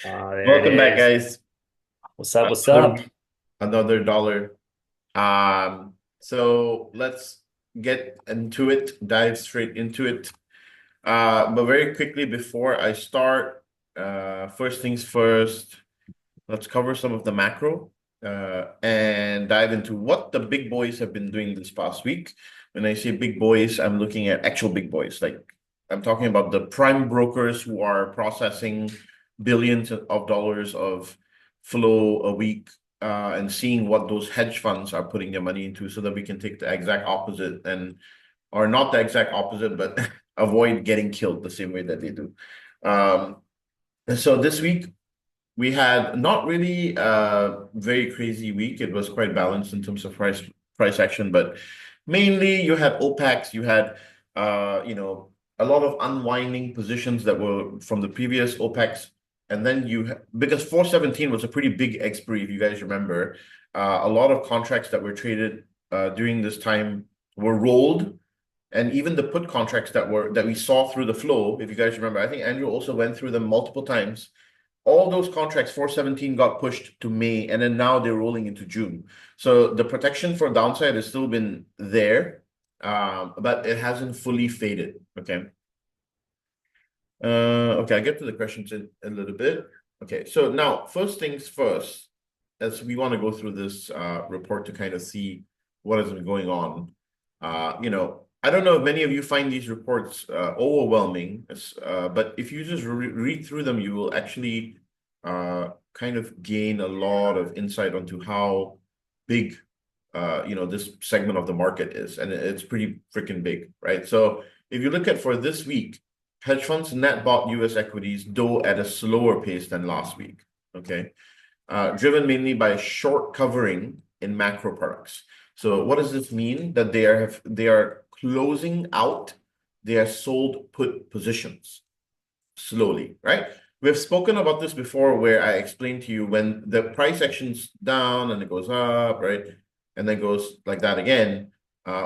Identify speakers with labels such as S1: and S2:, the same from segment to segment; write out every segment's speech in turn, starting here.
S1: There it
S2: Welcome back,
S1: is.
S2: guys.
S1: What's up? What's up?
S2: Another, another dollar. So let's get into it, dive straight into it. But very quickly before I start, first things first, let's cover some of the macro and dive into what the big boys have been doing this past week. When I say big boys, I'm looking at actual big boys. Like I'm talking about the prime brokers who are processing billions of dollars of flow a week and seeing what those hedge funds are putting their money into so that we can take the exact opposite and or not the exact opposite, but avoid getting killed the same way that they do. Um, and so this week we had not really a very crazy week. It was quite balanced in terms of price action, but mainly you had OPEX, you had a lot of unwinding positions that were from the previous OPEX, and then because 417 was a pretty big expiry, if you guys remember, a lot of contracts that were traded during this time were rolled. And even the put contracts that we saw through the flow, if you guys remember, I think Andrew also went through them multiple times. All those contracts, 417 got pushed to May, and then now they're rolling into June. So the protection for downside has still been there, but it hasn't fully faded. Okay. Okay, I'll get to the questions in a little bit. Okay, so now first things first, as we want to go through this report to kind of see what has been going on. I don't know if many of you find these reports overwhelming, but if you just read through them, you will actually kind of gain a lot of insight onto how big this segment of the market is, and it's pretty freaking big, right? So if you look at for this week, hedge funds net bought US equities, though at a slower pace than last week. Okay. Driven mainly by short covering in macro products. So what does this mean? That they are closing out their sold put positions slowly, right? We've spoken about this before where I explained to you when the price action's down and it goes up, right? And then goes like that again.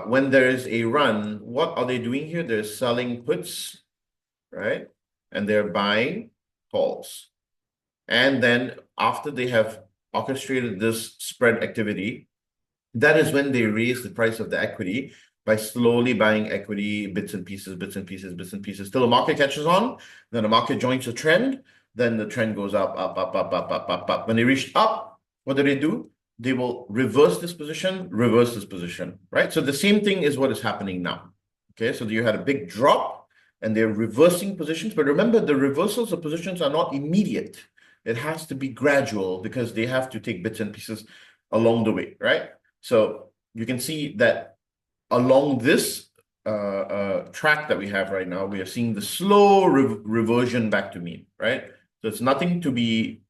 S2: When there is a run, what are they doing here? They're selling puts, right? And they're buying calls. And then after they have orchestrated this spread activity, that is when they raise the price of the equity by slowly buying equity bits and pieces, bits and pieces, bits and pieces, till the market catches on. Then the market joins the trend. Then the trend goes up, up, up, up, up, up, up, up. When they reach up, what do? They will reverse this position, right? So the same thing is what is happening now. Okay, so you had a big drop and they're reversing positions. But remember, the reversals of positions are not immediate. It has to be gradual because they have to take bits and pieces along the way, right? So you can see that along this track that we have right now, we are seeing the slow reversion back to mean, right? So it's nothing to be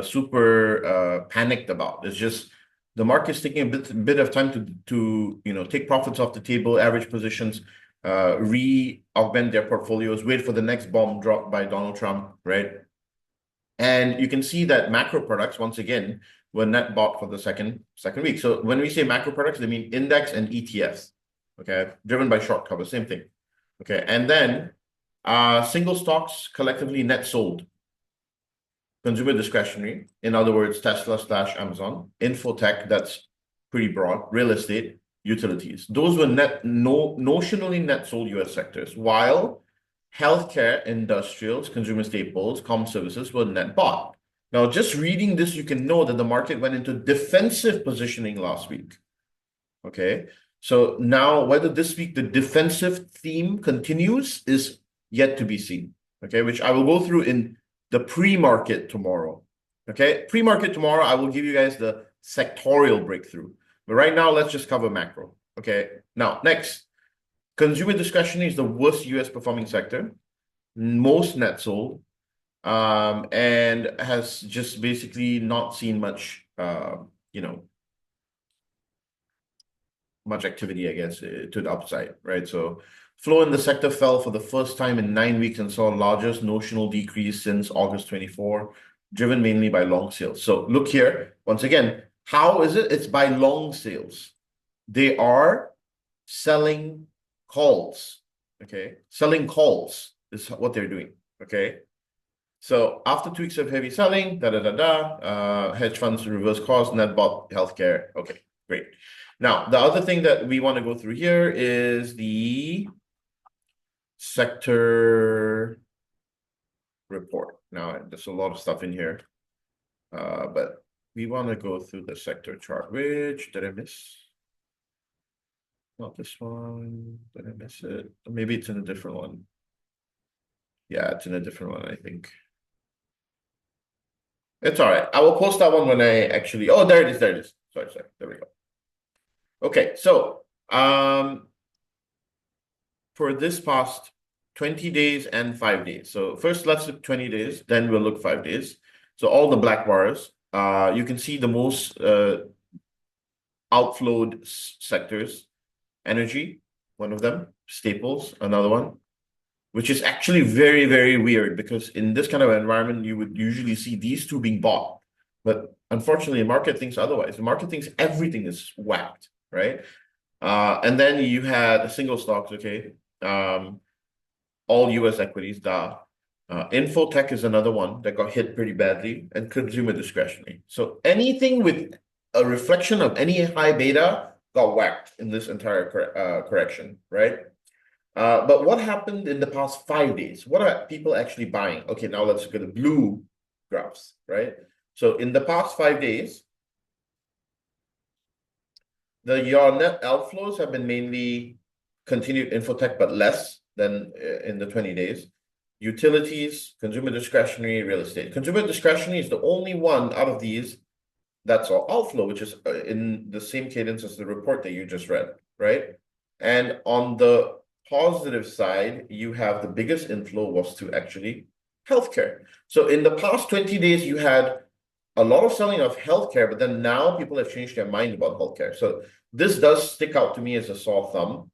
S2: super panicked about. It's just the market's taking a bit of time to take profits off the table, average positions, re-augment their portfolios, wait for the next bomb drop by Donald Trump, right? And you can see that macro products, once again, were net bought for the second week. So when we say macro products, they mean index and ETFs, okay, driven by short cover, same thing. Okay, and then single stocks collectively net sold. Consumer discretionary, in other words, Tesla slash Amazon, infotech, that's pretty broad, real estate, utilities. Those were notionally net sold US sectors, while healthcare, industrials, consumer staples, comm services were net bought. Now, just reading this, you can know that the market went into defensive positioning last week. Okay. So now whether this week the defensive theme continues is yet to be seen. Okay, which I will go through in the pre-market tomorrow. Okay, pre-market tomorrow, I will give you guys the sectorial breakthrough. But right now, let's just cover macro. Okay, now next, consumer discretionary is the worst US performing sector, most net sold, and has just basically not seen much, much activity, I guess, to the upside, right? So flow in the sector fell for the first time in 9 weeks and saw largest notional decrease since August 24, driven mainly by long sales. So look here, once again, how is it? It's by long sales. They are selling calls, okay? Selling calls is what they're doing, okay? So after 2 weeks of heavy selling, hedge funds reverse course, net bought healthcare. Okay, great. Now, the other thing that we want to go through here is the sector report. Now, there's a lot of stuff in here, but we want to go through the sector chart. Which did I miss? Not this one. Did I miss it? Maybe it's in a different one. Yeah, it's in a different one, I think. It's all right. I will post that one when I actually. Oh, there it is. There it is. Sorry. There we go. Okay, so for this past 20 days and 5 days. So first, let's look 20 days. Then we'll look 5 days. So all the black bars. You can see the most outflowed sectors. Energy, one of them. Staples, another one. Which is actually very, very weird because in this kind of environment, you would usually see these two being bought. But unfortunately, the market thinks otherwise. The market thinks everything is whacked, right? And then you had single stocks, okay? All US equities, Infotech is another one that got hit pretty badly, and consumer discretionary. So anything with a reflection of any high beta got whacked in this entire correction, right? But what happened in the past 5 days? What are people actually buying? Okay, now let's look at the blue graphs, right? So in the past 5 days, your net outflows have been mainly continued infotech, but less than in the 20 days. Utilities, consumer discretionary, real estate. Consumer discretionary is the only one out of these that's all outflow, which is in the same cadence as the report that you just read, right? And on the positive side, you have the biggest inflow was to actually healthcare. So in the past 20 days, you had a lot of selling of healthcare, but then now people have changed their mind about healthcare. So this does stick out to me as a sore thumb.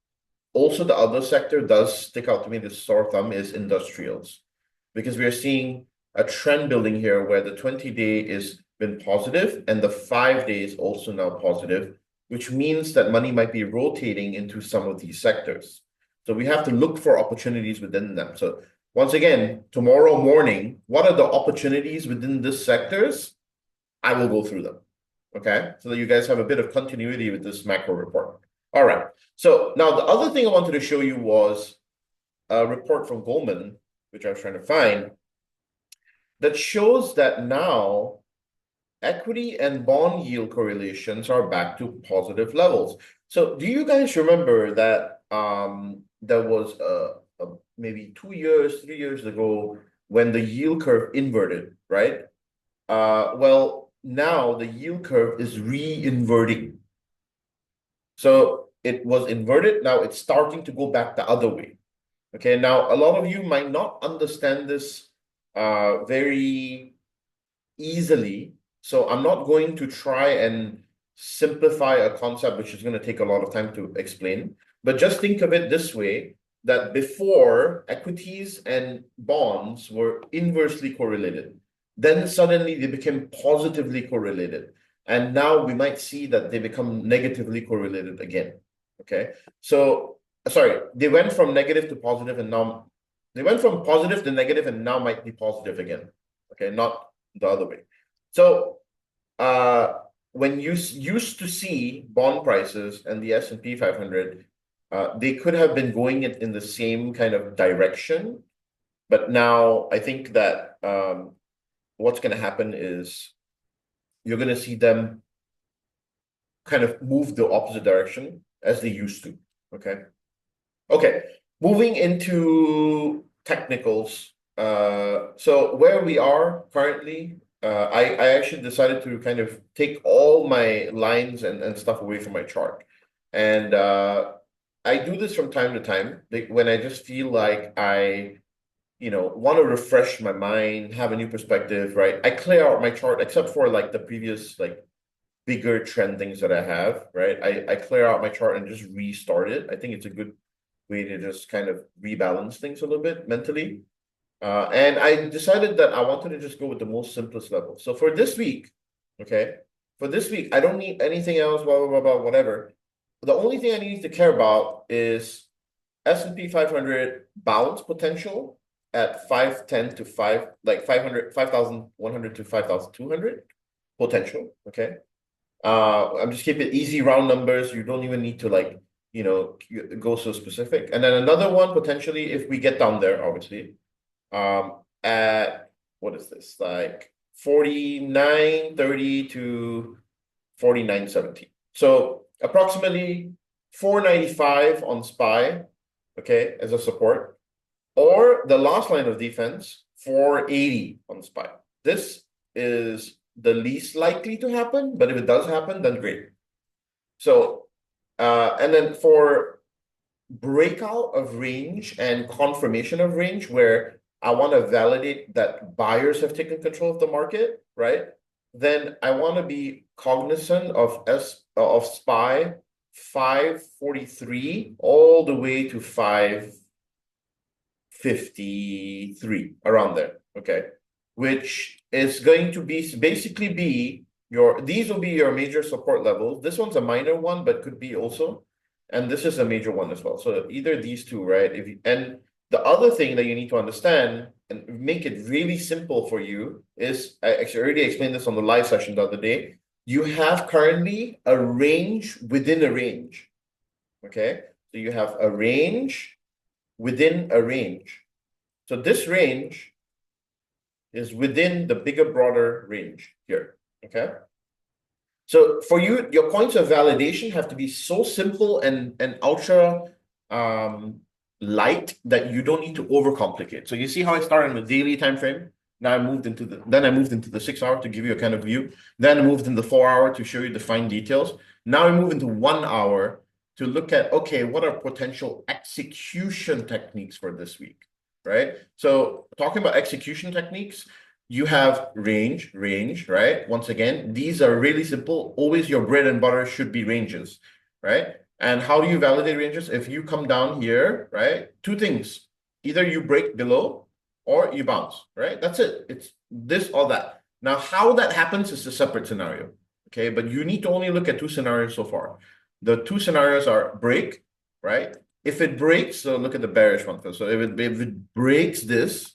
S2: Also, the other sector does stick out to me, this sore thumb is industrials, because we are seeing a trend building here where the 20-day is been positive and the 5 days also now positive, which means that money might be rotating into some of these sectors. So we have to look for opportunities within them. So once again, tomorrow morning, what are the opportunities within these sectors? I will go through them, okay? So that you guys have a bit of continuity with this macro report. All right. So now the other thing I wanted to show you was a report from Goldman, which I was trying to find, that shows that now equity and bond yield correlations are back to positive levels. So do you guys remember that there was maybe 2 years, 3 years ago when the yield curve inverted, right? Well, now the yield curve is re-inverting. So it was inverted, now it's starting to go back the other way. Okay, now a lot of you might not understand this very easily. So I'm not going to try and simplify a concept which is going to take a lot of time to explain. But just think of it this way, that before equities and bonds were inversely correlated. Then suddenly they became positively correlated. And now we might see that they become negatively correlated again. Okay. So, sorry, they went from negative to positive and now they went from positive to negative and now might be positive again. Okay, not the other way. So when you used to see bond prices and the S&P 500, they could have been going in the same kind of direction. But now I think that what's going to happen is you're going to see them kind of move the opposite direction as they used to. Okay. Okay. Moving into technicals. So where we are currently, I actually decided to kind of take all my lines and stuff away from my chart. And I do this from time to time, like when I just feel like I want to refresh my mind, have a new perspective, right? I clear out my chart, except for like the previous like bigger trend things that I have, right? I clear out my chart and just restart it. I think it's a good way to just kind of rebalance things a little bit mentally. And I decided that I wanted to just go with the most simplest level. So for this week, okay, I don't need anything else, blah, blah, blah, blah, whatever. The only thing I need to care about is S&P 500 bounce potential at 510 to 5, like 500, 5,100 to 5,200 potential. Okay. I'm just keep it easy round numbers. You don't even need to like, go so specific. And then another one potentially if we get down there, obviously, at what is this? Like 49.30 to 49.70. So approximately 495 on SPY, okay, as a support. Or the last line of defense, 480 on SPY. This is the least likely to happen, but if it does happen, then great. So, and then for breakout of range and confirmation of range, where I want to validate that buyers have taken control of the market, right? Then I want to be cognizant of SPY 543 all the way to 553, around there, okay? Which is going to be basically be these will be your major support levels. This one's a minor one, but could be also. And this is a major one as well. So either these two, right? And the other thing that you need to understand and make it really simple for you is, I actually already explained this on the live session the other day. You have currently a range within a range. Okay. So you have a range within a range. So this range is within the bigger, broader range here. Okay. So for you, your points of validation have to be so simple and ultra light that you don't need to overcomplicate. So you see how I started in the daily time frame. Now I moved into the 6 hour to give you a kind of view. Then I moved into the 4 hour to show you the fine details. Now I move into 1 hour to look at, okay, what are potential execution techniques for this week, right? So talking about execution techniques, you have range, right? Once again, these are really simple. Always your bread and butter should be ranges, right? And how do you validate ranges? If you come down here, right? Two things. Either you break below or you bounce, right? That's it. It's this or that. Now, how that happens is a separate scenario, okay? But you need to only look at two scenarios so far. The two scenarios are break, right? If it breaks, so look at the bearish one first. So if it breaks this,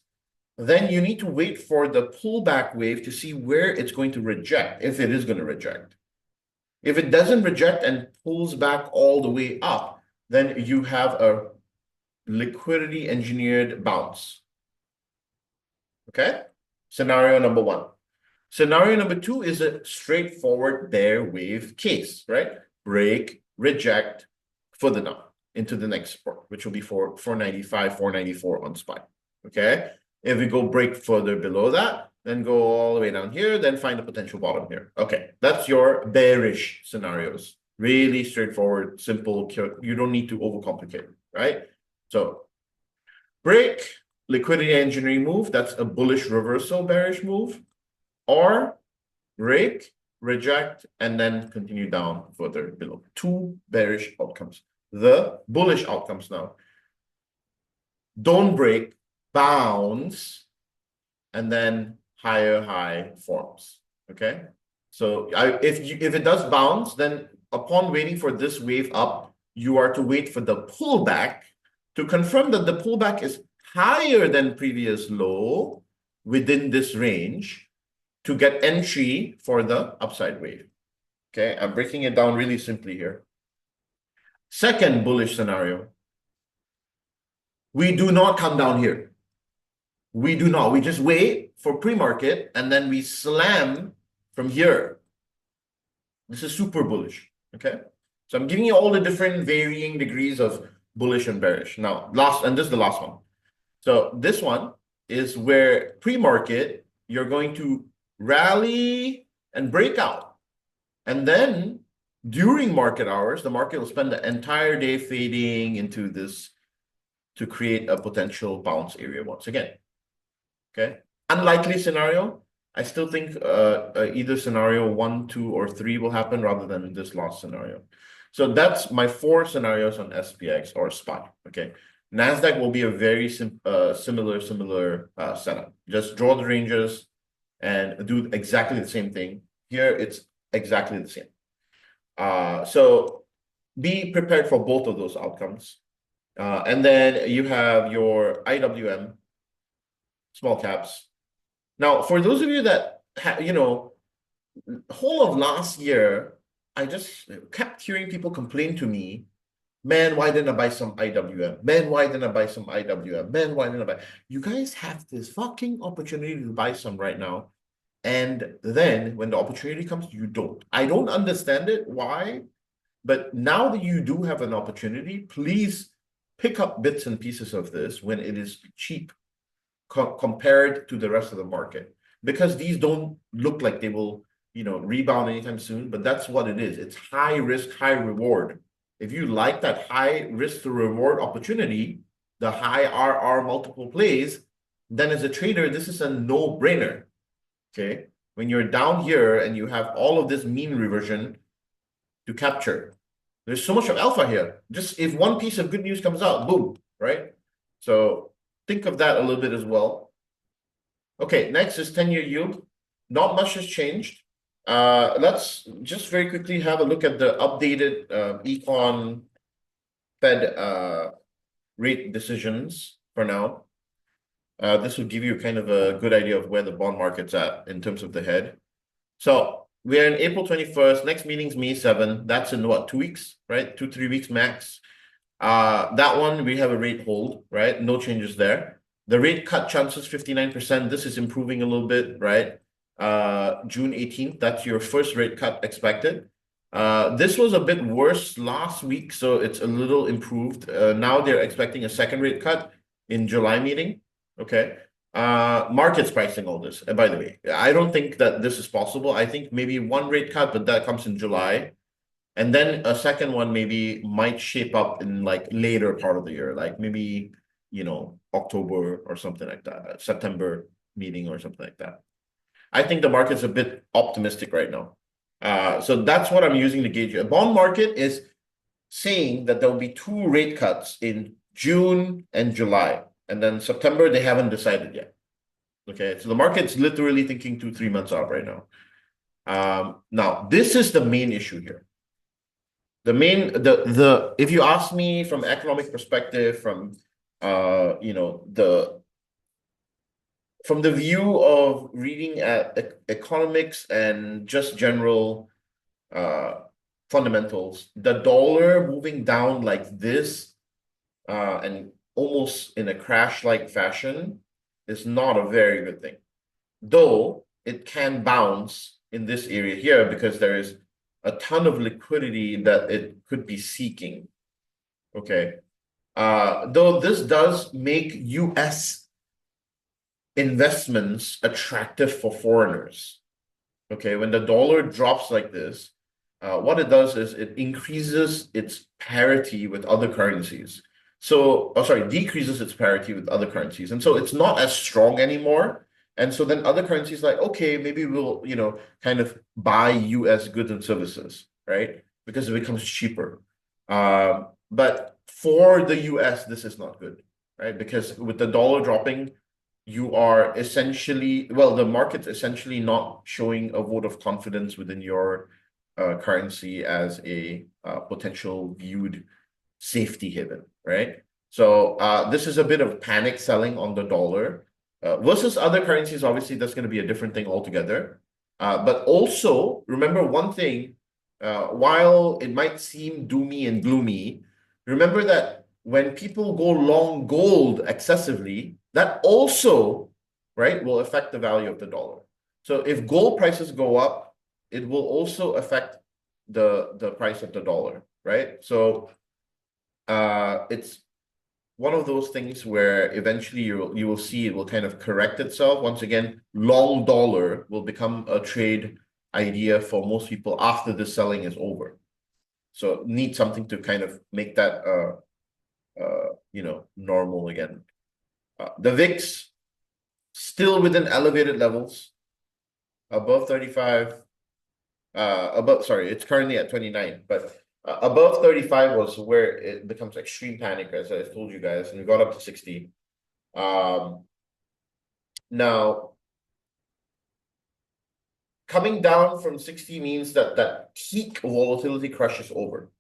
S2: then you need to wait for the pullback wave to see where it's going to reject, if it is going to reject. If it doesn't reject and pulls back all the way up, then you have a liquidity engineered bounce. Okay? Scenario number one. Scenario number two is a straightforward bear wave case, right? Break, reject, further down into the next support, which will be for 495, 494 on SPY. Okay? If we go break further below that, then go all the way down here, then find the potential bottom here. Okay, that's your bearish scenarios. Really straightforward, simple. You don't need to overcomplicate, right? So break, liquidity engineering move, that's a bullish reversal bearish move. Or break, reject, and then continue down further below. Two bearish outcomes. The bullish outcomes now. Don't break, bounce, and then higher high forms. Okay. So if it does bounce, then upon waiting for this wave up, you are to wait for the pullback to confirm that the pullback is higher than previous low within this range to get entry for the upside wave. Okay, I'm breaking it down really simply here. Second bullish scenario. We do not come down here. We do not. We just wait for pre-market and then we slam from here. This is super bullish. Okay. So I'm giving you all the different varying degrees of bullish and bearish. Now, this is the last one. So this one is where pre-market, you're going to rally and break out. And then during market hours, the market will spend the entire day fading into this to create a potential bounce area once again. Okay. Unlikely scenario. I still think either scenario 1, 2, or 3 will happen rather than this last scenario. So that's my 4 scenarios on SPX or SPY. Okay. NASDAQ will be a very similar setup. Just draw the ranges and do exactly the same thing. Here, it's exactly the same. So be prepared for both of those outcomes. And then you have your IWM. small caps. Now, for those of you that whole of last year, I just kept hearing people complain to me, man, why didn't I buy some IWM? Man, why didn't I buy some IWM? Man, why didn't I buy? You guys have this fucking opportunity to buy some right now. And then when the opportunity comes, you don't. I don't understand it. Why? But now that you do have an opportunity, please pick up bits and pieces of this when it is cheap compared to the rest of the market. Because these don't look like they will, rebound anytime soon, but that's what it is. It's high risk, high reward. If you like that high risk to reward opportunity, the high RR multiple plays, then as a trader, this is a no-brainer. Okay. When you're down here and you have all of this mean reversion to capture, there's so much of alpha here. Just if one piece of good news comes out, boom, right? So think of that a little bit as well. Okay, next is 10-year yield. Not much has changed. Let's just very quickly have a look at the updated econ Fed rate decisions for now. This will give you kind of a good idea of where the bond market's at in terms of the head. So we're in April 21st. Next meeting's May 7. That's in what, 2 weeks, right? 2-3 weeks max. That one, we have a rate hold, right? No changes there. The rate cut chances 59%. This is improving a little bit, right? June 18th, that's your first rate cut expected. This was a bit worse last week, so it's a little improved. Now they're expecting a second rate cut in July meeting. Okay. Market's pricing all this. And by the way, I don't think that this is possible. I think maybe one rate cut, but that comes in July. And then a second one maybe might shape up in like later part of the year, like maybe, October or something like that, September meeting or something like that. I think the market's a bit optimistic right now. So that's what I'm using to gauge it. A bond market is saying that there'll be 2 rate cuts in June and July. And then September, they haven't decided yet. Okay, so the market's literally thinking 2-3 months out right now. Now, this is the main issue here. If you ask me from economic perspective, from the view of reading at economics and just general fundamentals, the dollar moving down like this and almost in a crash-like fashion is not a very good thing. Though it can bounce in this area here because there is a ton of liquidity that it could be seeking. Okay. Though this does make US investments attractive for foreigners. Okay, when the dollar drops like this, what it does is it increases its parity with other currencies. So, decreases its parity with other currencies. And so it's not as strong anymore. And so then other currencies like, okay, maybe we'll, kind of buy US goods and services, right? Because it becomes cheaper. But for the US, this is not good, right? Because with the dollar dropping, you are essentially, the market's essentially not showing a vote of confidence within your currency as a potential viewed safety haven, right? So this is a bit of panic selling on the dollar versus other currencies. Obviously, that's going to be a different thing altogether. But also, remember one thing, while it might seem doomy and gloomy, remember that when people go long gold excessively, that also, right, will affect the value of the dollar. So if gold prices go up, it will also affect the price of the dollar, right? So it's one of those things where eventually you will see it will kind of correct itself. Once again, long dollar will become a trade idea for most people after the selling is over. So need something to kind of make that normal again. The VIX still within elevated levels, above 35. It's currently at 29, but above 35 was where it becomes extreme panic, as I told you guys, and we got up to 60. Now, coming down from 60 means that peak volatility crush is over.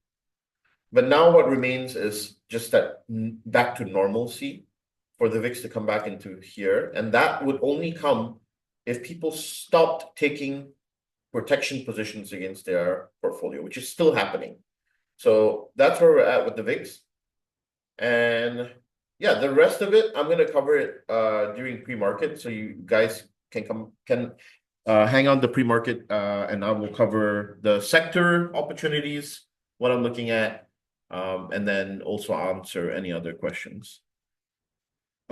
S2: But now what remains is just that back to normalcy for the VIX to come back into here. And that would only come if people stopped taking protection positions against their portfolio, which is still happening. So that's where we're at with the VIX. And yeah, the rest of it, I'm gonna cover it during pre-market. So you guys can hang on the pre-market and I will cover the sector opportunities, what I'm looking at, and then also answer any other questions.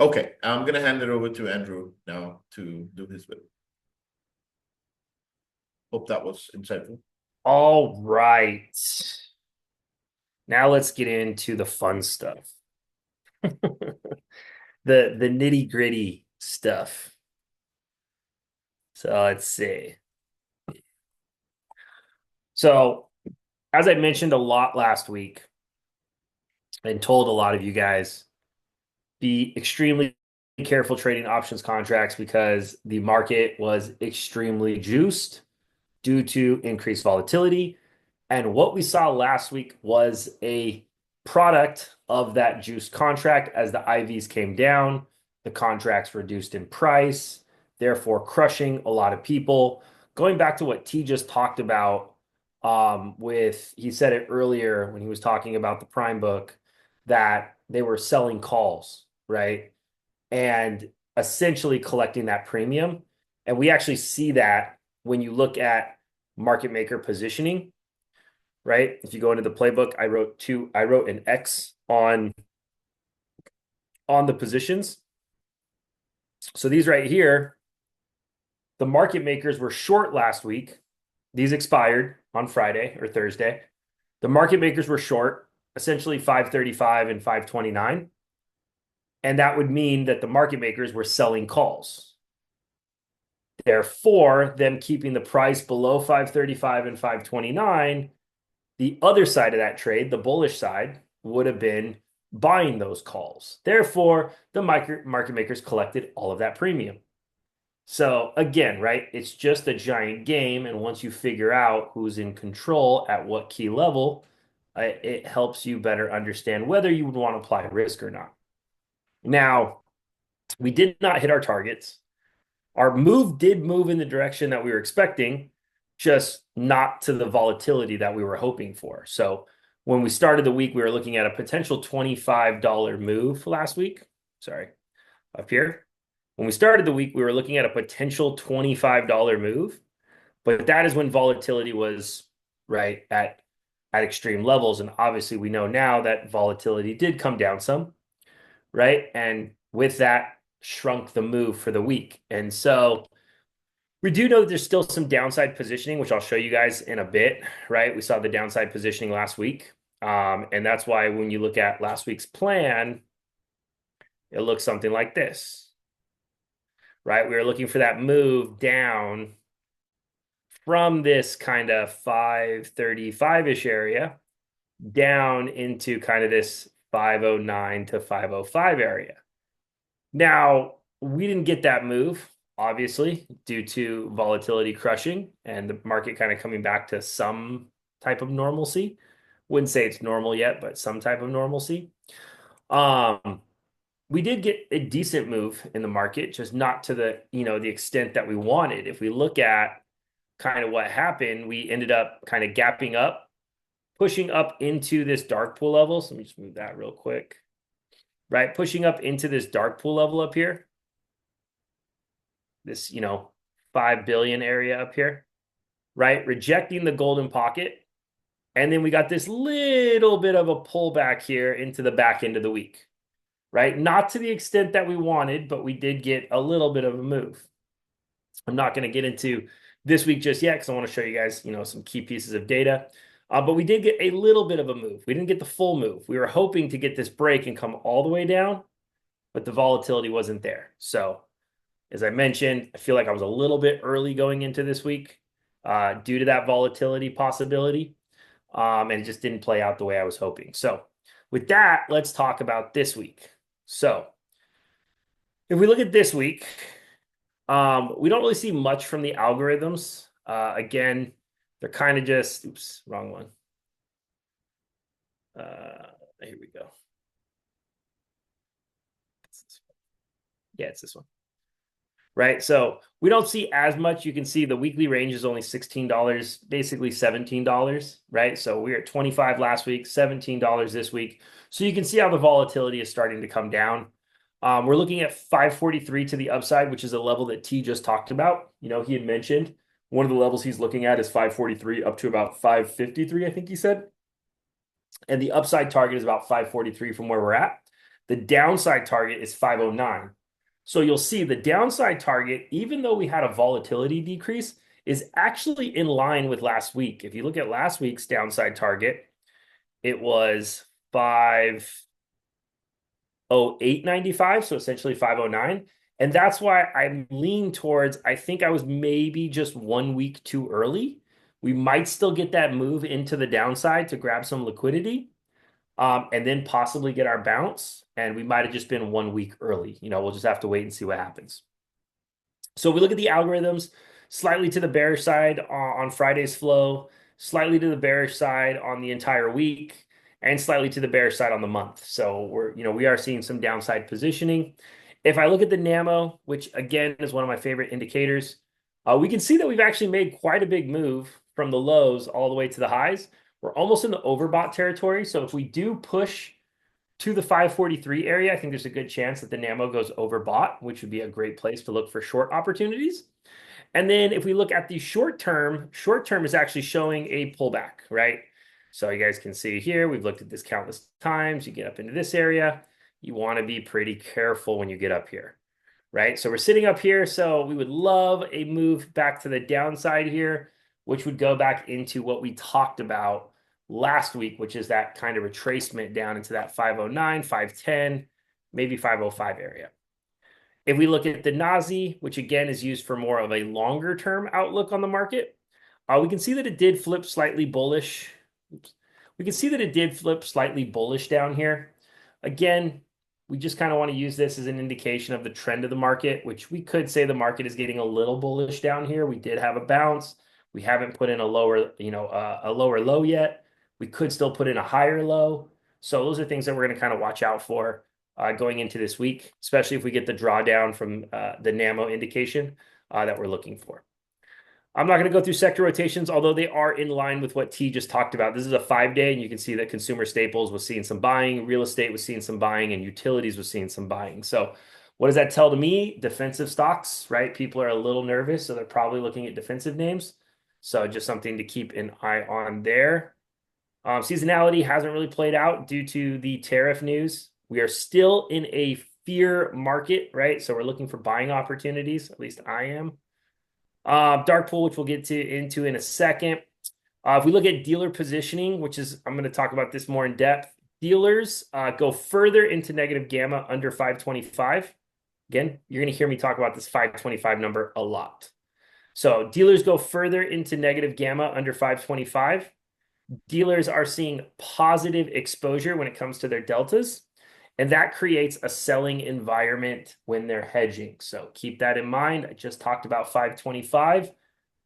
S2: Okay, I'm gonna hand it over to Andrew now to do his bit. Hope that was insightful.
S1: All right. Now let's get into the fun stuff. The nitty-gritty stuff. So let's see. So as I mentioned a lot last week and told a lot of you guys, be extremely careful trading options contracts because the market was extremely juiced due to increased volatility. And what we saw last week was a product of that juiced contract. As the IVs came down, the contracts reduced in price, therefore crushing a lot of people. Going back to what T just talked about, he said it earlier when he was talking about the Prime book, that they were selling calls, right? And essentially collecting that premium. And we actually see that when you look at market maker positioning, right? If you go into the playbook, I wrote an X on the positions. So these right here, the market makers were short last week. These expired on Friday or Thursday. The market makers were short, essentially 535 and 529. And that would mean that the market makers were selling calls. Therefore, them keeping the price below 535 and 529, the other side of that trade, the bullish side, would have been buying those calls. Therefore, the market makers collected all of that premium. So again, right, it's just a giant game. And once you figure out who's in control at what key level, it helps you better understand whether you would want to apply risk or not. Now, we did not hit our targets. Our move did move in the direction that we were expecting, just not to the volatility that we were hoping for. So when we started the week, we were looking at a potential $25 move last week. Sorry, up here. When we started the week, we were looking at a potential $25 move, but that is when volatility was right at extreme levels. And obviously we know now that volatility did come down some, right? And with that shrunk the move for the week. And so we do know that there's still some downside positioning, which I'll show you guys in a bit, right? We saw the downside positioning last week. And that's why when you look at last week's plan, it looks something like this, right? We were looking for that move down from this kind of 535-ish area down into kind of this 509 to 505 area. Now, we didn't get that move, obviously, due to volatility crushing and the market kind of coming back to some type of normalcy. Wouldn't say it's normal yet, but some type of normalcy. We did get a decent move in the market, just not to the, the extent that we wanted. If we look at kind of what happened, we ended up kind of gapping up, pushing up into this dark pool level. So let me just move that real quick. Right, pushing up into this dark pool level up here. This, 5 billion area up here, right? Rejecting the golden pocket. And then we got this little bit of a pullback here into the back end of the week, right? Not to the extent that we wanted, but we did get a little bit of a move. I'm not going to get into this week just yet because I want to show you guys, some key pieces of data. But we did get a little bit of a move. We didn't get the full move. We were hoping to get this break and come all the way down, but the volatility wasn't there. So as I mentioned, I feel like I was a little bit early going into this week due to that volatility possibility. And it just didn't play out the way I was hoping. So with that, let's talk about this week. So if we look at this week, we don't really see much from the algorithms. Again, they're kind of just, oops, wrong one. Here we go. Yeah, it's this one. Right? So we don't see as much. You can see the weekly range is only $16, basically $17, right? So we were at 25 last week, $17 this week. So you can see how the volatility is starting to come down. We're looking at 543 to the upside, which is a level that T just talked about. You know, he had mentioned one of the levels he's looking at is 543 up to about 553, I think he said. And the upside target is about 543 from where we're at. The downside target is 509. So you'll see the downside target, even though we had a volatility decrease, is actually in line with last week. If you look at last week's downside target, it was 508.95, so essentially 509. And that's why I lean towards, I think I was maybe just 1 week too early. We might still get that move into the downside to grab some liquidity, and then possibly get our bounce. And we might have just been 1 week early. You know, we'll just have to wait and see what happens. So we look at the algorithms, slightly to the bearish side on Friday's flow, slightly to the bearish side on the entire week, and slightly to the bearish side on the month. So we are seeing some downside positioning. If I look at the NAMO, which again is one of my favorite indicators, we can see that we've actually made quite a big move from the lows all the way to the highs. We're almost in the overbought territory. So if we do push to the 543 area, I think there's a good chance that the NAMO goes overbought, which would be a great place to look for short opportunities. And then if we look at the short term is actually showing a pullback, right? So you guys can see here, we've looked at this countless times. You get up into this area, you want to be pretty careful when you get up here, right? So we're sitting up here. So we would love a move back to the downside here, which would go back into what we talked about last week, which is that kind of retracement down into that 509, 510, maybe 505 area. If we look at the NASI, which again is used for more of a longer term outlook on the market, we can see that it did flip slightly bullish. Oops. We can see that it did flip slightly bullish down here. Again, we just kind of want to use this as an indication of the trend of the market, which we could say the market is getting a little bullish down here. We did have a bounce. We haven't put in a lower, a lower low yet. We could still put in a higher low. So those are things that we're going to kind of watch out for going into this week, especially if we get the drawdown from the NAMO indication that we're looking for. I'm not going to go through sector rotations, although they are in line with what T just talked about. This is a 5-day, and you can see that consumer staples was seeing some buying, real estate was seeing some buying, and utilities was seeing some buying. So what does that tell to me? Defensive stocks, right? People are a little nervous, so they're probably looking at defensive names. So just something to keep an eye on there. Seasonality hasn't really played out due to the tariff news. We are still in a fear market, right? So we're looking for buying opportunities. At least I am. Dark pool, which we'll get into in a second. If we look at dealer positioning, which is, I'm going to talk about this more in depth. Dealers go further into negative gamma under 525. Again, you're going to hear me talk about this 525 number a lot. So dealers go further into negative gamma under 525. Dealers are seeing positive exposure when it comes to their deltas, and that creates a selling environment when they're hedging. So keep that in mind. I just talked about 525,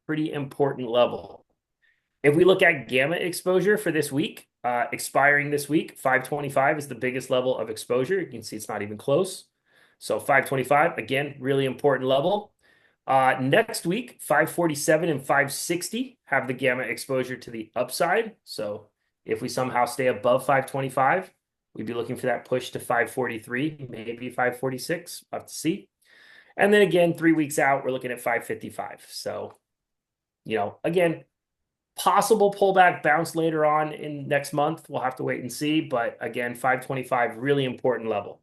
S1: pretty important level. If we look at gamma exposure for this week, expiring this week, 525 is the biggest level of exposure. You can see it's not even close. So 525, again, really important level. Next week, 547 and 560 have the gamma exposure to the upside. So if we somehow stay above 525, we'd be looking for that push to 543, maybe 546. We'll have to see. And then again, 3 weeks out, we're looking at 555. So, again, possible pullback bounce later on in next month. We'll have to wait and see. But again, 525, really important level.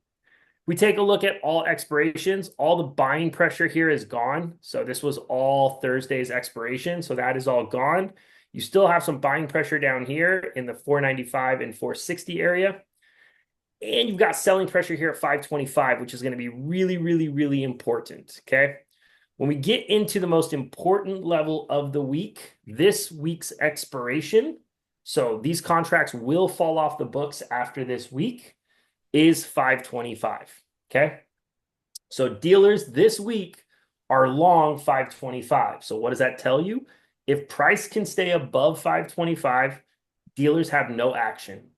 S1: We take a look at all expirations. All the buying pressure here is gone. So this was all Thursday's expiration. So that is all gone. You still have some buying pressure down here in the 495 and 460 area. And you've got selling pressure here at 525, which is going to be really, really, really important. Okay. When we get into the most important level of the week, this week's expiration, so these contracts will fall off the books after this week, is 525. Okay. So dealers this week are long 525. So what does that tell you? If price can stay above 525, dealers have no action.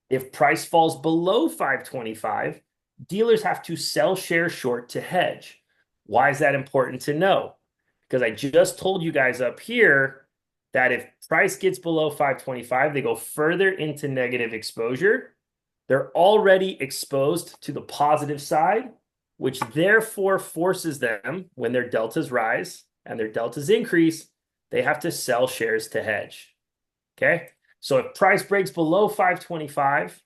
S1: If price falls below 525, dealers have to sell shares short to hedge. Why is that important to know? Because I just told you guys up here that if price gets below 525, they go further into negative exposure. They're already exposed to the positive side, which therefore forces them, when their deltas rise and their deltas increase, they have to sell shares to hedge. Okay. So if price breaks below 525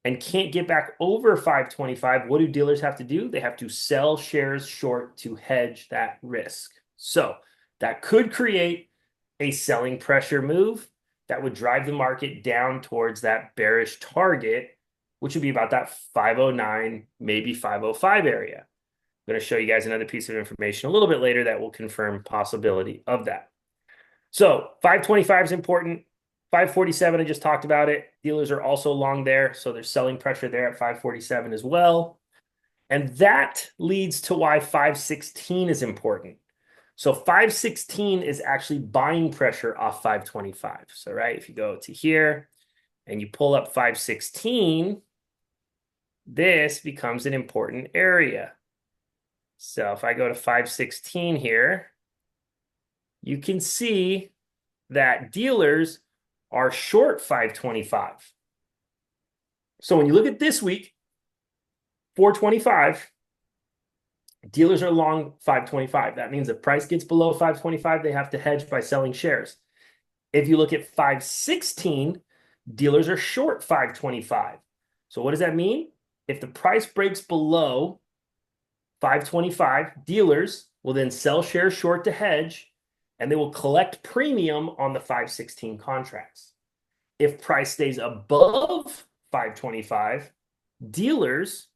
S1: and can't get back over 525, what do dealers have to do? They have to sell shares short to hedge that risk. So that could create a selling pressure move that would drive the market down towards that bearish target, which would be about that 509, maybe 505 area. I'm going to show you guys another piece of information a little bit later that will confirm possibility of that. So 525 is important. 547, I just talked about it. Dealers are also long there, so there's selling pressure there at 547 as well. And that leads to why 516 is important. So 516 is actually buying pressure off 525. So, right, if you go to here and you pull up 516, this becomes an important area. So if I go to 516 here, you can see that dealers are short 525. So when you look at this week, 425, dealers are long 525. That means if price gets below 525, they have to hedge by selling shares. If you look at 516, dealers are short 525. So what does that mean? If the price breaks below 525, dealers will then sell shares short to hedge, and they will collect premium on the 516 contracts. If price stays above 525, dealers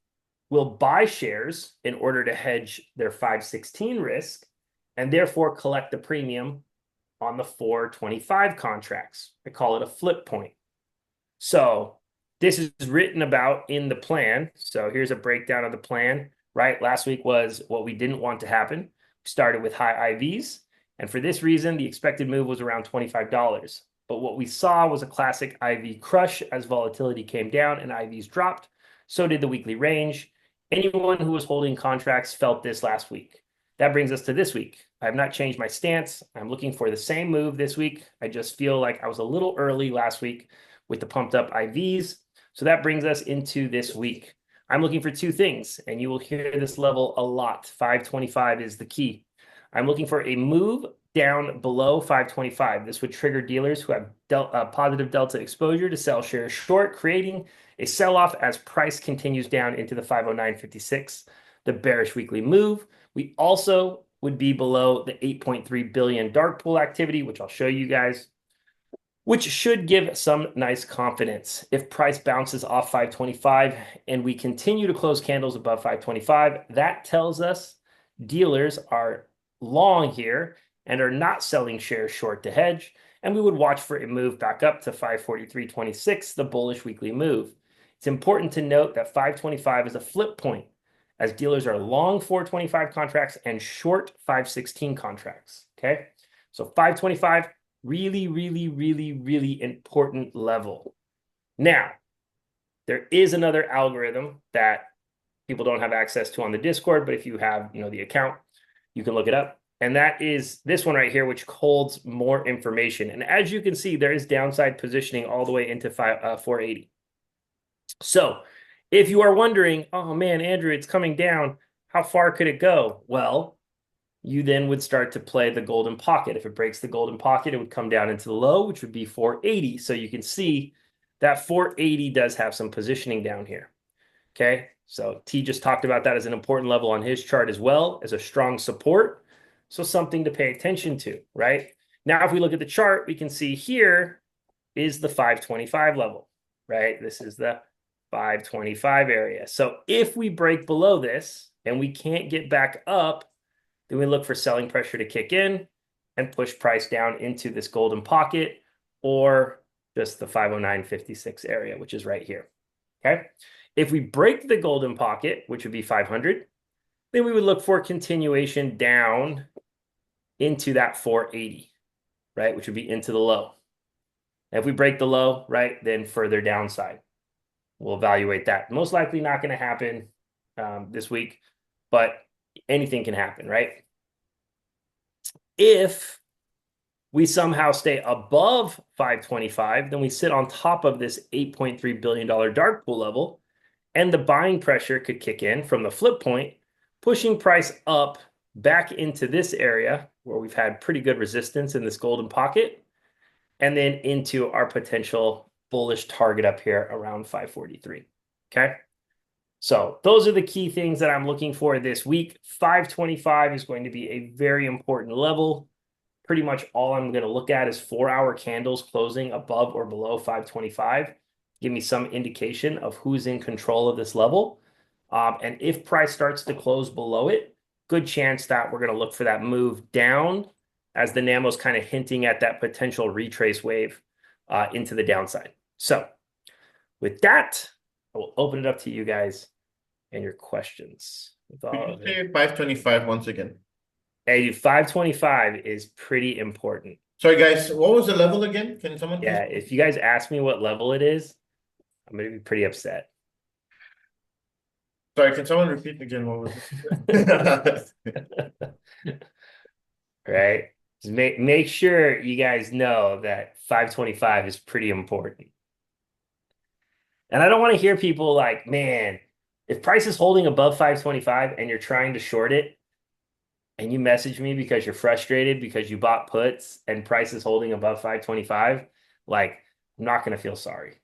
S1: will buy shares in order to hedge their 516 risk and therefore collect the premium on the 425 contracts. I call it a flip point. So this is written about in the plan. So here's a breakdown of the plan, right? Last week was what we didn't want to happen. We started with high IVs. And for this reason, the expected move was around $25. But what we saw was a classic IV crush as volatility came down and IVs dropped. So did the weekly range. Anyone who was holding contracts felt this last week. That brings us to this week. I have not changed my stance. I'm looking for the same move this week. I just feel like I was a little early last week with the pumped up IVs. So that brings us into this week. I'm looking for two things, and you will hear this level a lot. 525 is the key. I'm looking for a move down below 525. This would trigger dealers who have positive delta exposure to sell shares short, creating a sell-off as price continues down into the 509.56, the bearish weekly move. We also would be below the 8.3 billion dark pool activity, which I'll show you guys, which should give some nice confidence. If price bounces off 525 and we continue to close candles above 525, that tells us dealers are long here and are not selling shares short to hedge, and we would watch for a move back up to 543.26, the bullish weekly move. It's important to note that 525 is a flip point, as dealers are long 425 contracts and short 516 contracts, okay? So 525, really, really, really, really important level. Now, there is another algorithm that people don't have access to on the Discord, but if you have, the account, you can look it up. And that is this one right here, which holds more information. And as you can see, there is downside positioning all the way into 480. So if you are wondering, oh man, Andrew, it's coming down, how far could it go? Well, you then would start to play the golden pocket. If it breaks the golden pocket, it would come down into the low, which would be 480. So you can see that 480 does have some positioning down here. Okay, so T just talked about that as an important level on his chart as well as a strong support. So something to pay attention to, right? Now, if we look at the chart, we can see here is the 525 level, right? This is the 525 area. So if we break below this and we can't get back up, then we look for selling pressure to kick in and push price down into this golden pocket or just the 509.56 area, which is right here, okay? If we break the golden pocket, which would be 500, then we would look for continuation down into that 480, right? Which would be into the low. And if we break the low, right, then further downside. We'll evaluate that. Most likely not going to happen. this week, but anything can happen, right? If we somehow stay above 525, then we sit on top of this $8.3 billion dark pool level, and the buying pressure could kick in from the flip point, pushing price up back into this area where we've had pretty good resistance in this golden pocket, and then into our potential bullish target up here around 543. Okay. So those are the key things that I'm looking for this week. 525 is going to be a very important level. Pretty much all I'm going to look at is 4-hour candles closing above or below 525. Give me some indication of who's in control of this level. And if price starts to close below it, good chance that we're going to look for that move down as the NAMO's kind of hinting at that potential retrace wave into the downside. So with that, I will open it up to you guys and your questions.
S2: Could you say 525 once again?
S1: Hey, 525 is pretty important.
S2: Sorry, guys. What was the level again? Can someone please?
S1: Yeah, if you guys ask me what level it is, I'm going to be pretty upset.
S2: Sorry, can someone repeat again? What was it?
S1: Right? Just make sure you guys know that 525 is pretty important. And I don't want to hear people like, man, if price is holding above 525 and you're trying to short it, and you message me because you're frustrated because you bought puts and price is holding above 525, like, I'm not going to feel sorry.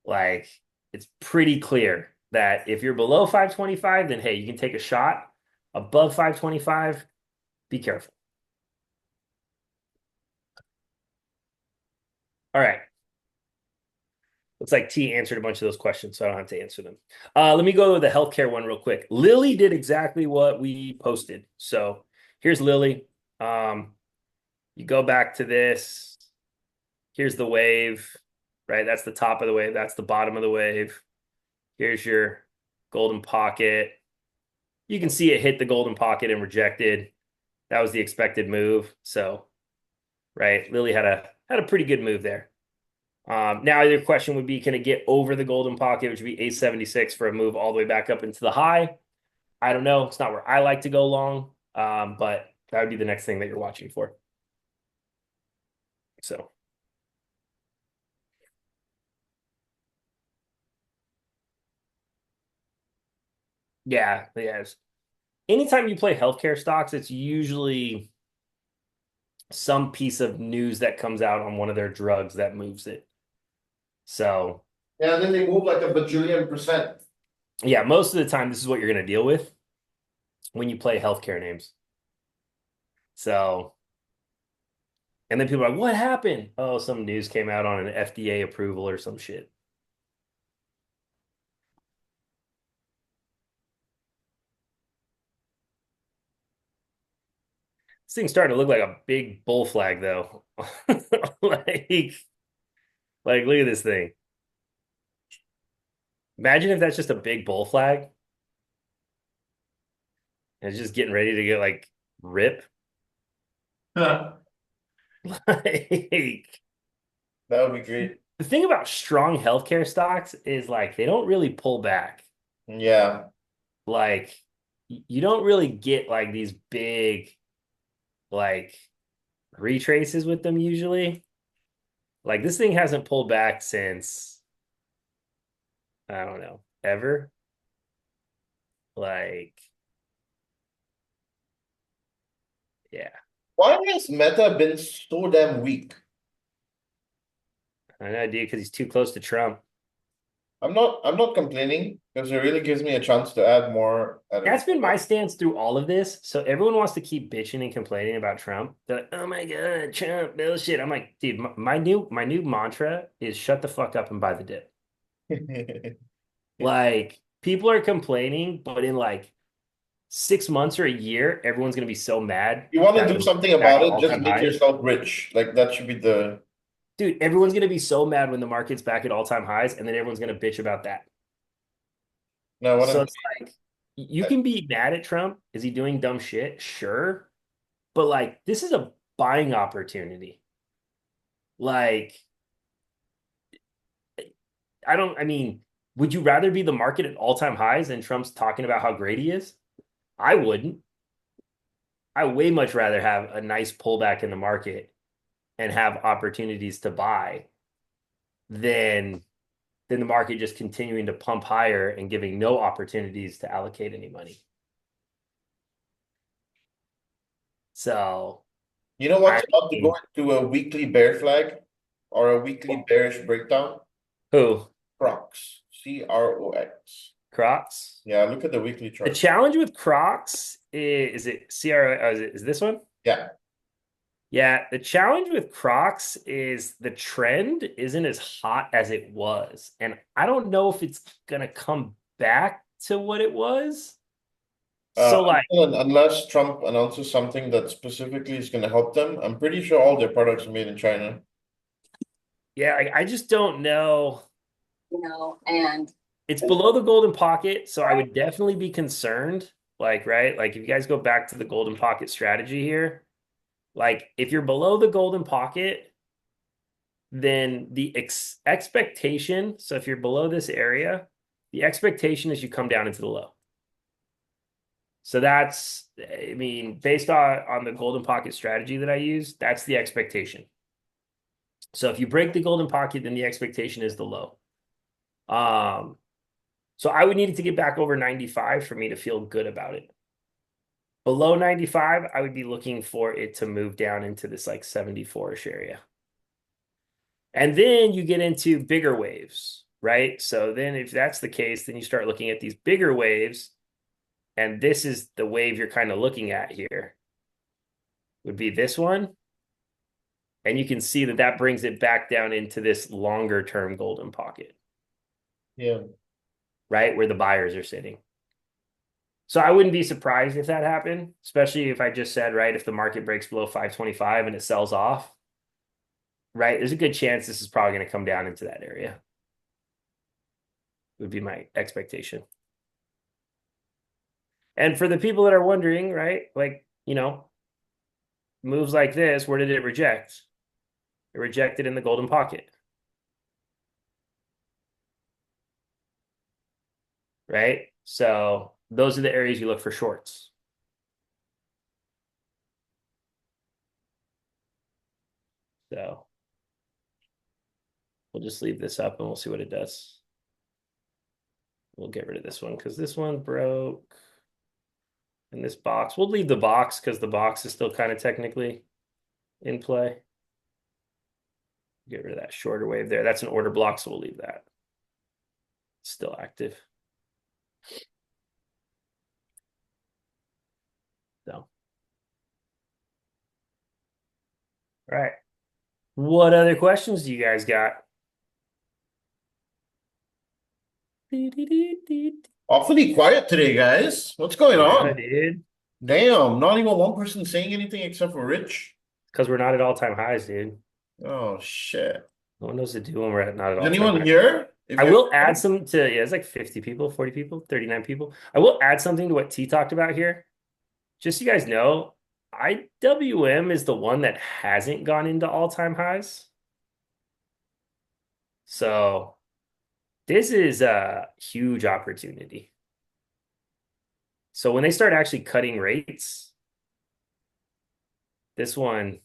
S1: Like, it's pretty clear that if you're below 525, then hey, you can take a shot. Above 525, be careful. All right. Looks like T answered a bunch of those questions, so I don't have to answer them. Let me go to the healthcare one real quick. Lily did exactly what we posted. So here's Lily. You go back to this. Here's the wave, right? That's the top of the wave. That's the bottom of the wave. Here's your golden pocket. You can see it hit the golden pocket and rejected. That was the expected move. So, right, Lily had a pretty good move there. Now your question would be, can it get over the golden pocket, which would be 876 for a move all the way back up into the high? I don't know. It's not where I like to go long, but that would be the next thing that you're watching for. So. Yeah, yes. Anytime you play healthcare stocks, it's usually some piece of news that comes out on one of their drugs that moves it. So,
S2: Yeah, and then they move like a bajillion%.
S1: yeah, most of the time, this is what you're going to deal with when you play healthcare names. So, and then people are like, what happened? Oh, some news came out on an FDA approval or some shit. This thing's starting to look like a big bull flag, though. Like, look at this thing. Imagine if that's just a big bull flag and it's just getting ready to get like rip. Like,
S2: That would be great.
S1: the thing about strong healthcare stocks is like they don't really pull back.
S2: Yeah.
S1: Like you don't really get like these big like retraces with them usually. Like this thing hasn't pulled back since I don't know, ever. Like yeah.
S2: Why has Meta been so damn weak?
S1: I know, dude, because he's too close to Trump.
S2: I'm not complaining because it really gives me a chance to add more.
S1: That's been my stance through all of this. So everyone wants to keep bitching and complaining about Trump. They're like, "Oh my God, Trump bullshit." I'm like, dude, my new mantra is shut the fuck up and buy the dip. Like people are complaining, but in like 6 months or a year, everyone's gonna be so mad.
S2: You want to
S1: that
S2: do
S1: the
S2: something
S1: market's back
S2: about
S1: at
S2: it, just
S1: all-time
S2: make
S1: highs.
S2: yourself rich. Like that should be the
S1: Dude, everyone's gonna be so mad when the market's back at all-time highs, and then everyone's gonna bitch about that.
S2: no what
S1: So
S2: I'm
S1: it's like you can be mad at Trump. Is he doing dumb shit? Sure. But like this is a buying opportunity. Like I mean, Would you rather be the market at all-time highs than Trump's talking about how great he is? I wouldn't. I way much rather have a nice pullback in the market and have opportunities to buy than the market just continuing to pump higher and giving no opportunities to allocate any money. So
S2: You know
S1: I
S2: what's about to go
S1: mean,
S2: into a weekly bear flag or a weekly bearish breakdown?
S1: who?
S2: Crocs. CROX.
S1: Crocs?
S2: Yeah, look at the weekly
S1: The
S2: chart.
S1: challenge with Crocs is it CR is this one?
S2: Yeah.
S1: Yeah, the challenge with Crocs is the trend isn't as hot as it was. And I don't know if it's gonna come back to what it was. So like,
S2: Unless Trump announces something that specifically is going to help them, I'm pretty sure all their products are made in China.
S1: yeah, I just don't know.
S3: And
S1: It's below the golden pocket, so I would definitely be concerned. Like, right? Like if you guys go back to the golden pocket strategy here, like if you're below the golden pocket, then the expectation, so if you're below this area, the expectation is you come down into the low. So that's, I mean, based on the golden pocket strategy that I use, that's the expectation. So if you break the golden pocket, then the expectation is the low. So I would need it to get back over 95 for me to feel good about it. Below 95, I would be looking for it to move down into this like 74-ish area. And then you get into bigger waves, right? So then if that's the case, then you start looking at these bigger waves. And this is the wave you're kind of looking at here. Would be this one. And you can see that that brings it back down into this longer term golden pocket.
S2: Yeah.
S1: Right? Where the buyers are sitting. So I wouldn't be surprised if that happened, especially if I just said, right, if the market breaks below 525 and it sells off, right, there's a good chance this is probably going to come down into that area. Would be my expectation. And for the people that are wondering, right, like, you know, moves like this, where did it reject? It rejected in the golden pocket. Right? So those are the areas you look for shorts. So we'll just leave this up and we'll see what it does. We'll get rid of this one because this one broke. And this box, we'll leave the box because the box is still kind of technically in play. Get rid of that shorter wave there. That's an order block, so we'll leave that. It's still active. So, all right. What other questions do you guys got?
S2: Awfully quiet today, guys. What's going on?
S1: Dude.
S2: Damn, not even one person saying anything except for Rich.
S1: Because we're not at all-time highs, dude.
S2: Oh, shit.
S1: No one knows to do when we're not at
S2: Is
S1: all-time
S2: anyone
S1: highs.
S2: here?
S1: I will add some to, yeah, it's like 50 people, 40 people, 39 people. I will add something to what T talked about here. Just so you guys know, IWM is the one that hasn't gone into all-time highs. So this is a huge opportunity. So when they start actually cutting rates, this one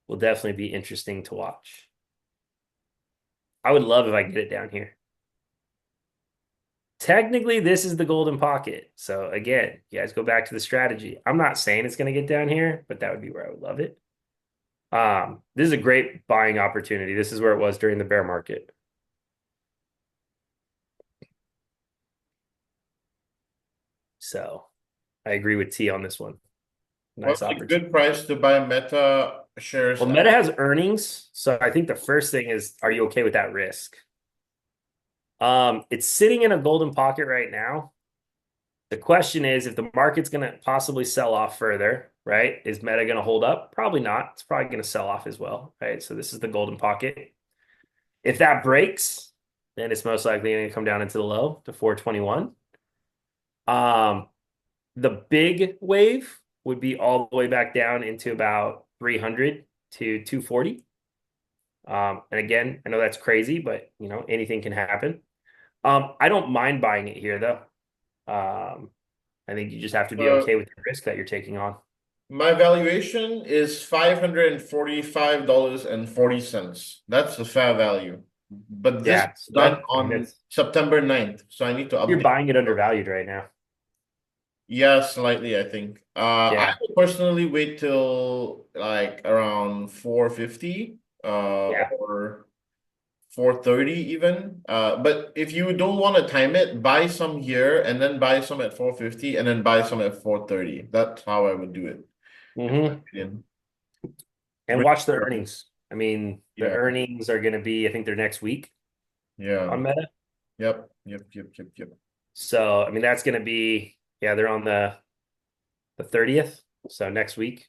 S1: will definitely be interesting to watch. I would love if I could get it down here. Technically, this is the golden pocket. So again, you guys go back to the strategy. I'm not saying it's going to get down here, but that would be where I would love it. This is a great buying opportunity. This is where it was during the bear market. So I agree with T on this one. Nice
S2: What's a
S1: opportunity.
S2: good price to buy Meta shares?
S1: Well, Meta has earnings. So I think the first thing is, are you okay with that risk? It's sitting in a golden pocket right now. The question is, if the market's going to possibly sell off further, right? Is Meta going to hold up? Probably not. It's probably going to sell off as well, right? So this is the golden pocket. If that breaks, then it's most likely going to come down into the low to 421. The big wave would be all the way back down into about 300 to 240. And again, I know that's crazy, but anything can happen. I don't mind buying it here though. I think you just have to be
S2: Uh,
S1: okay with the risk that you're taking on.
S2: my valuation is $545.40. That's the fair value. But this
S1: Yeah,
S2: was
S1: so
S2: done
S1: I mean
S2: on
S1: that's
S2: September 9th, so I need to
S1: you're
S2: update.
S1: buying it undervalued right now.
S2: Yeah, slightly, I think. I
S1: Yeah,
S2: would personally wait till like around 450
S1: yeah.
S2: or 430 even. But if you don't want to time it, buy some here and then buy some at 450 and then buy some at 430. That's how I would do it. In my
S1: Hmm.
S2: opinion.
S1: And watch the earnings. I mean, the
S2: Yeah,
S1: earnings are going to be, I think they're next week
S2: yeah.
S1: on Meta.
S2: Yep.
S1: So, I mean, that's going to be, yeah, they're on the 30th, so next week.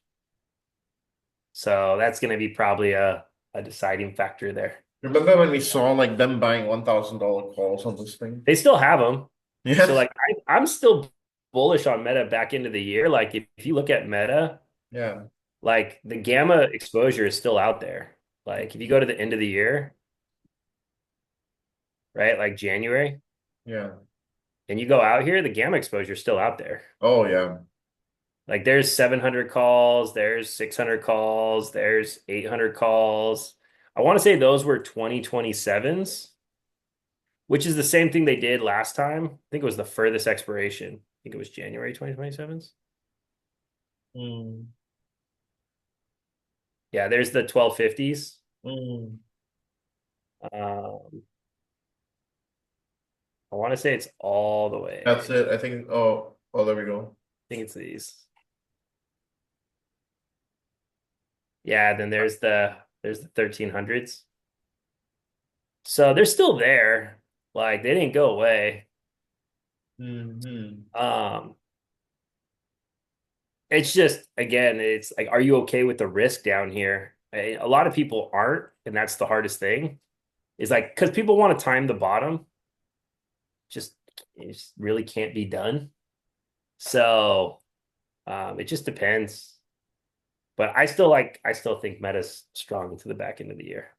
S1: So that's going to be probably a deciding factor there.
S2: Remember when we saw like them buying $1,000 calls on this thing?
S1: They still have them. So
S2: Yeah,
S1: like I'm still bullish on Meta back into the year. Like if you look at Meta,
S2: yeah,
S1: like the gamma exposure is still out there. Like if you go to the end of the year, right? Like January,
S2: yeah.
S1: and you go out here, the gamma exposure is still out there.
S2: Oh yeah.
S1: Like there's 700 calls, there's 600 calls, there's 800 calls. I want to say those were 2027s, which is the same thing they did last time. I think it was the furthest expiration. I think it was January 2027s.
S2: Mm,
S1: Yeah, there's the 1250s.
S2: mm.
S1: Um, I want to say it's all the
S2: That's
S1: way.
S2: it. I think. There we go.
S1: I think it's these. Yeah, then there's the 1300s. So they're still there. Like they didn't go away.
S2: Hmm.
S1: Um, it's just again, it's like, are you okay with the risk down here? A lot of people aren't, and that's the hardest thing. Is like because people want to time the bottom, just it just really can't be done. So it just depends. But I still think Meta's strong into the back end of the year.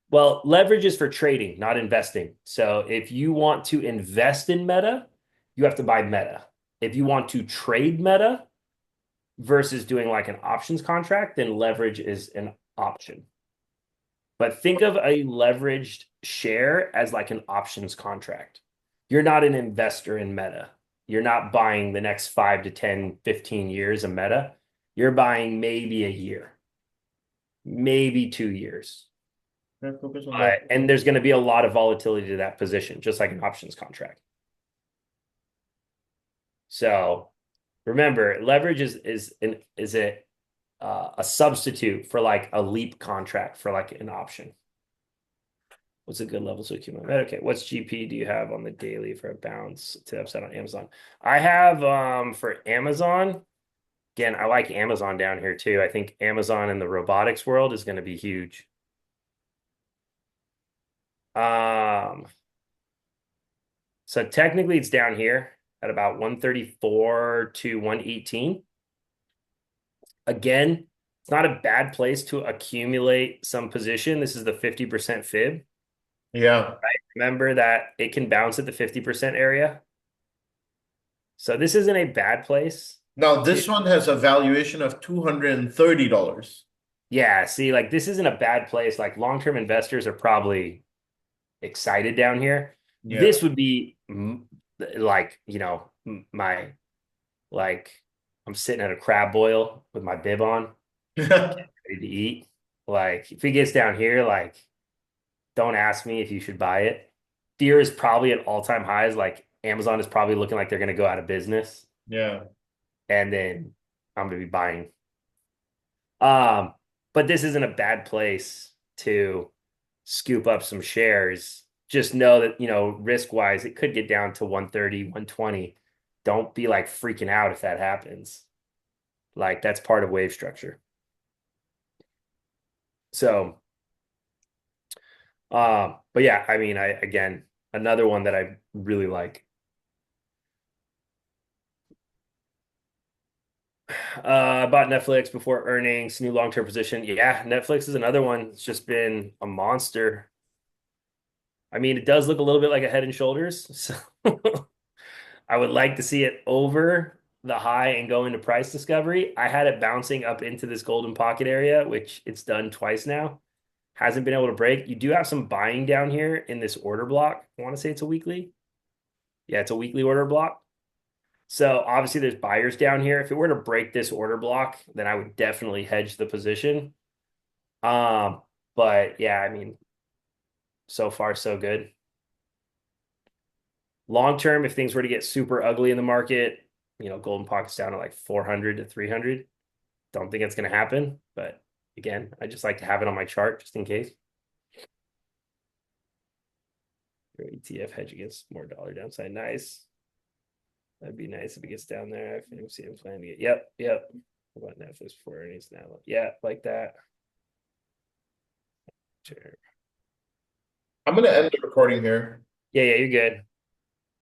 S1: Well, leverage is for trading, not investing. So if you want to invest in Meta, you have to buy Meta. If you want to trade Meta versus doing like an options contract, then leverage is an option. But think of a leveraged share as like an options contract. You're not an investor in Meta. You're not buying the next 5 to 10, 15 years of Meta. You're buying maybe a year, maybe 2 years.
S2: Can I focus on that?
S1: And there's going to be a lot of volatility to that position, just like an options contract. So remember, leverage is a substitute for like a leap contract for like an option. What's a good level to accumulate? Okay, what's GP do you have on the daily for a bounce to the upside on Amazon? I have for Amazon. Again, I like Amazon down here too. I think Amazon in the robotics world is going to be huge. Um, so technically it's down here at about 134 to 118. Again, it's not a bad place to accumulate some position. This is the 50% fib.
S2: Yeah.
S1: Remember that it can bounce at the 50% area. So this isn't a bad place
S2: Now
S1: to,
S2: this one has a valuation of $230.
S1: yeah, see, like this isn't a bad place. Like long-term investors are probably excited down here.
S2: Yeah.
S1: This would be like, my, like, I'm sitting at a crab boil with my bib on, ready to eat. Like, if it gets down here, like, don't ask me if you should buy it. Fear is probably at all-time highs. Like, Amazon is probably looking like they're going to go out of business.
S2: Yeah.
S1: And then I'm going to be buying. Um, but this isn't a bad place to scoop up some shares. Just know that, risk wise, it could get down to 130, 120. Don't be like freaking out if that happens. Like that's part of wave structure. So, but yeah, I mean, again, another one that I really like. I bought Netflix before earnings, new long-term position. Yeah, Netflix is another one. It's just been a monster. I mean, it does look a little bit like a Head and Shoulders. So I would like to see it over the high and go into price discovery. I had it bouncing up into this golden pocket area, which it's done twice now. Hasn't been able to break. You do have some buying down here in this order block. I want to say it's a weekly. Yeah, it's a weekly order block. So obviously there's buyers down here. If it were to break this order block, then I would definitely hedge the position. Um, but yeah, I mean, so far so good. Long term, if things were to get super ugly in the market, golden pocket's down to like 400 to 300. Don't think it's going to happen, but again, I just like to have it on my chart just in case. Your ETF hedge against more dollar downside. Nice. That'd be nice if it gets down there. I can see him planning to get. Yep. What about Netflix before earnings now? Yeah, like that. Sure.
S2: I'm gonna end the recording here.
S1: Yeah, you're good.